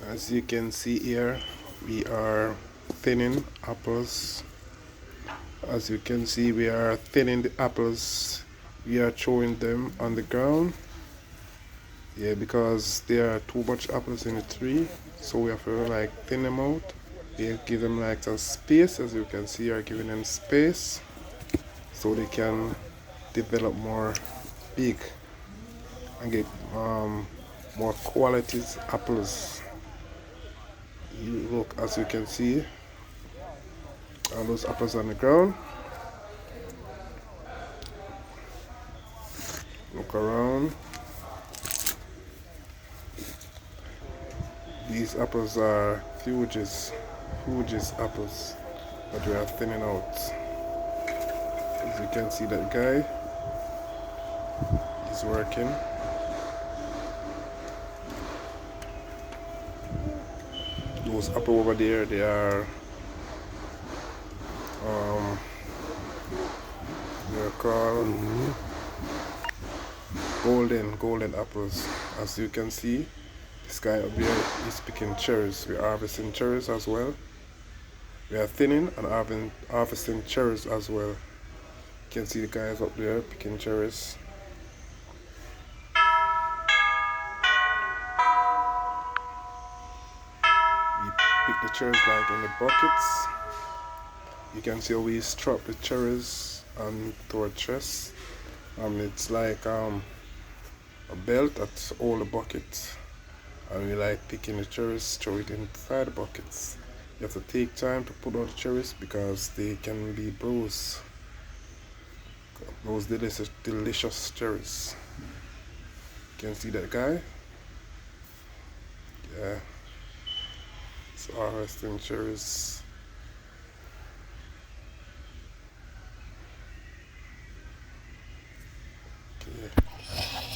As you can see here, we are thinning apples. As you can see, we are thinning the apples. We are throwing them on the ground. Yeah, because there are too much apples in the tree, so we have to like thin them out. We give them like some space. As you can see, we are giving them space so they can develop more big and get more qualities apples. You look, as you can see, all those apples on the ground. Look around. These apples are huges apples that we are thinning out. As you can see, that guy is working. Those apples over there, they are called golden apples. As you can see, this guy up there is picking cherries. We're harvesting cherries as well. We are thinning and harvesting cherries as well. You can see the guys up there picking cherries. We pick the cherries like in the buckets. You can see how we strap the cherries onto our chest. It's like a belt that's all the buckets. And we like picking the cherries, throw it inside the buckets. You have to take time to put out the cherries because they can be bruised. Those delicious cherries. You can see that guy? Yeah. It's harvesting cherries. Okay.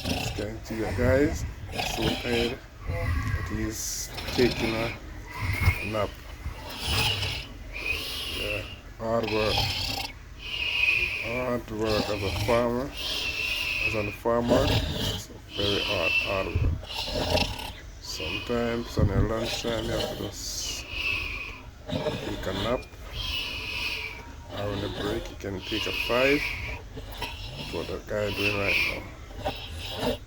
You can see that guys. So tired that he's taking a nap. Yeah, hard work as a farmer, so very hard work. Sometimes on your lunchtime you have to just take a nap, or on the break you can take a 5. That's what that guy is doing right now.